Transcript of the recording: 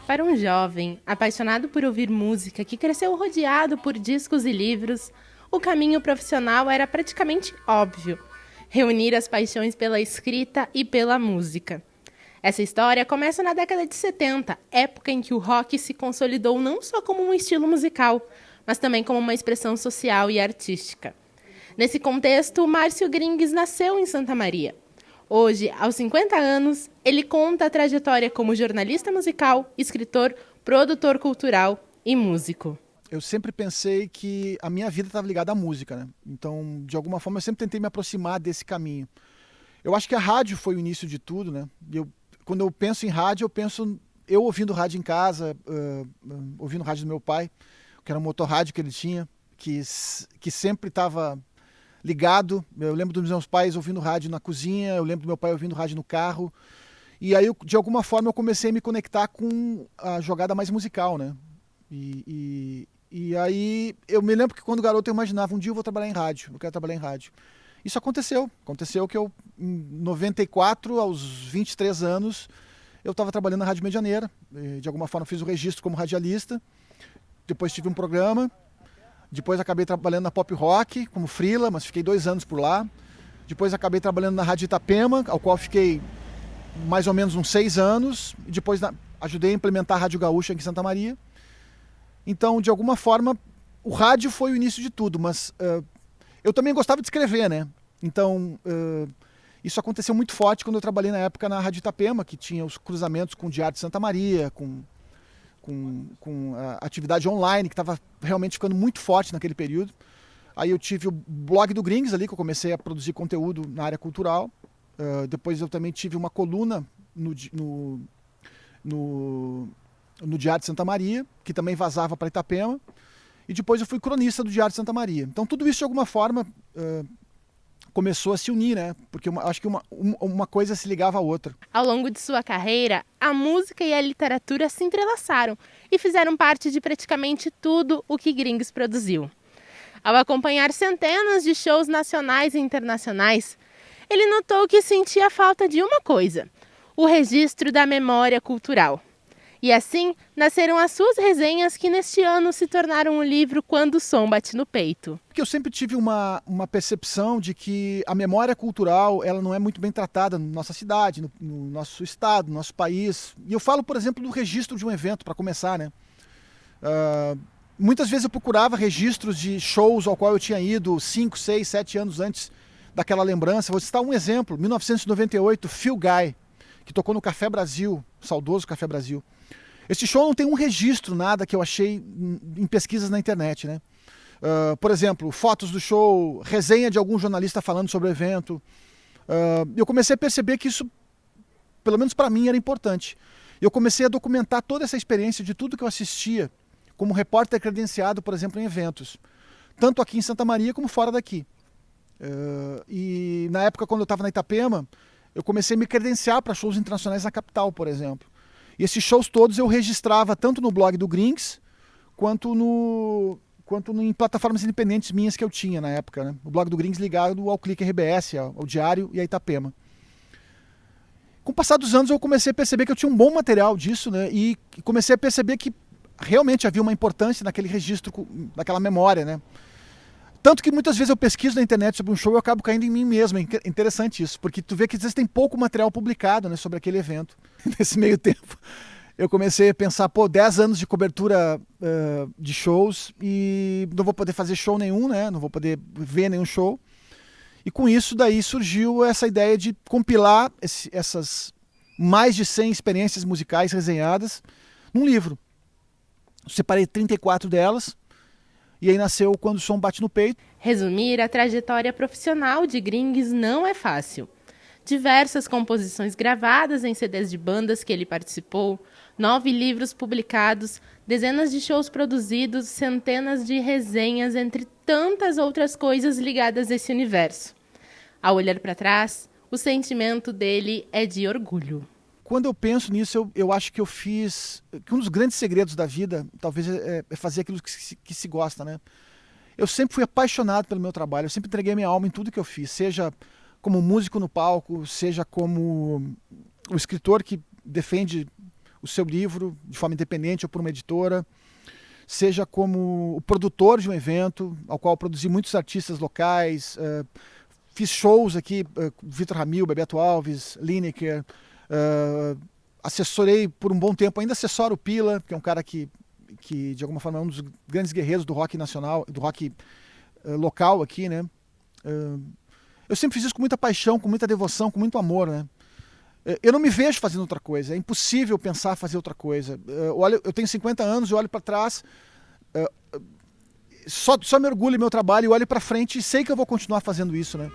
Para um jovem apaixonado por ouvir música que cresceu rodeado por discos e livros, o caminho profissional era praticamente óbvio: reunir as paixões pela escrita e pela música. Essa história começa na década de 70, época em que o rock se consolidou não só como um estilo musical, mas também como uma expressão social e artística. Nesse contexto, Márcio Gringues nasceu em Santa Maria. Hoje, aos 50 anos, ele conta a trajetória como jornalista musical, escritor, produtor cultural e músico. Eu sempre pensei que a minha vida estava ligada à música, né? Então, de alguma forma, eu sempre tentei me aproximar desse caminho. Eu acho que a rádio foi o início de tudo, né? Quando eu penso em rádio, eu penso eu ouvindo rádio em casa, ouvindo rádio do meu pai, que era um motorrádio que ele tinha, que sempre estava ligado. Eu lembro dos meus pais ouvindo rádio na cozinha, eu lembro do meu pai ouvindo rádio no carro. E aí, de alguma forma, eu comecei a me conectar com a jogada mais musical, né? E aí, eu me lembro que quando garoto eu imaginava, um dia eu vou trabalhar em rádio, eu quero trabalhar em rádio. Isso aconteceu. Aconteceu que eu, em 94, aos 23 anos, eu estava trabalhando na Rádio Medianeira. De alguma forma, fiz o registro como radialista. Depois tive um programa. Depois acabei trabalhando na Pop Rock como freela, mas fiquei 2 anos por lá. Depois acabei trabalhando na Rádio Itapema, ao qual fiquei mais ou menos uns 6 anos. E depois ajudei a implementar a Rádio Gaúcha aqui em Santa Maria. Então, de alguma forma, o rádio foi o início de tudo, mas eu também gostava de escrever, né? Então, isso aconteceu muito forte quando eu trabalhei na época na Rádio Itapema, que tinha os cruzamentos com o Diário de Santa Maria, com a atividade online, que estava realmente ficando muito forte naquele período. Aí eu tive o blog do Gringues ali, que eu comecei a produzir conteúdo na área cultural. Depois eu também tive uma coluna no Diário de Santa Maria, que também vazava para Itapema. E depois eu fui cronista do Diário de Santa Maria. Então tudo isso, de alguma forma, começou a se unir, né? Porque acho que uma coisa se ligava à outra. Ao longo de sua carreira, a música e a literatura se entrelaçaram e fizeram parte de praticamente tudo o que Gringues produziu. Ao acompanhar centenas de shows nacionais e internacionais, ele notou que sentia falta de uma coisa: o registro da memória cultural. E assim, nasceram as suas resenhas, que neste ano se tornaram um livro Quando o Som Bate no Peito. Porque eu sempre tive uma percepção de que a memória cultural ela não é muito bem tratada na nossa cidade, no nosso estado, no nosso país. E eu falo, por exemplo, do registro de um evento, para começar, né? Muitas vezes eu procurava registros de shows ao qual eu tinha ido 5, 6, 7 anos antes daquela lembrança. Vou citar um exemplo: 1998, Phil Guy, que tocou no Café Brasil, saudoso Café Brasil. Esse show não tem um registro, nada que eu achei em pesquisas na internet, né? Por exemplo, fotos do show, resenha de algum jornalista falando sobre o evento. Eu comecei a perceber que isso, pelo menos para mim, era importante. Eu comecei a documentar toda essa experiência de tudo que eu assistia como repórter credenciado, por exemplo, em eventos. Tanto aqui em Santa Maria como fora daqui. E na época, quando eu estava na Itapema, eu comecei a me credenciar para shows internacionais na capital, por exemplo. E esses shows todos eu registrava tanto no blog do Gringues, quanto em plataformas independentes minhas que eu tinha na época, né? O blog do Gringues ligado ao Clique RBS, ao Diário e à Itapema. Com o passar dos anos eu comecei a perceber que eu tinha um bom material disso, né? E comecei a perceber que realmente havia uma importância naquele registro, naquela memória, né? Tanto que muitas vezes eu pesquiso na internet sobre um show e eu acabo caindo em mim mesmo. É interessante isso, porque tu vê que às vezes tem pouco material publicado, né, sobre aquele evento. Nesse meio tempo, eu comecei a pensar, 10 anos de cobertura de shows e não vou poder fazer show nenhum, né? Não vou poder ver nenhum show. E com isso daí surgiu essa ideia de compilar essas mais de 100 experiências musicais resenhadas num livro. Separei 34 delas. E aí nasceu Quando o Som Bate no Peito. Resumir a trajetória profissional de Gringues não é fácil. Diversas composições gravadas em CDs de bandas que ele participou, 9 livros publicados, dezenas de shows produzidos, centenas de resenhas, entre tantas outras coisas ligadas a esse universo. Ao olhar para trás, o sentimento dele é de orgulho. Quando eu penso nisso, eu acho que eu fiz... que um dos grandes segredos da vida, talvez, é fazer aquilo que se gosta, né? Eu sempre fui apaixonado pelo meu trabalho, eu sempre entreguei minha alma em tudo que eu fiz, seja como músico no palco, seja como o escritor que defende o seu livro de forma independente ou por uma editora, seja como o produtor de um evento, ao qual produzi muitos artistas locais, fiz shows aqui, Vitor Ramil, Bebeto Alves, Lineker, assessorei por um bom tempo, ainda assessoro o Pila, que é um cara que de alguma forma é um dos grandes guerreiros do rock nacional, do rock local aqui, né? Eu sempre fiz isso com muita paixão, com muita devoção, com muito amor, né? Eu não me vejo fazendo outra coisa, é impossível pensar fazer outra coisa. Eu tenho 50 anos, eu olho para trás, só me orgulho do meu trabalho, eu olho para frente e sei que eu vou continuar fazendo isso, né?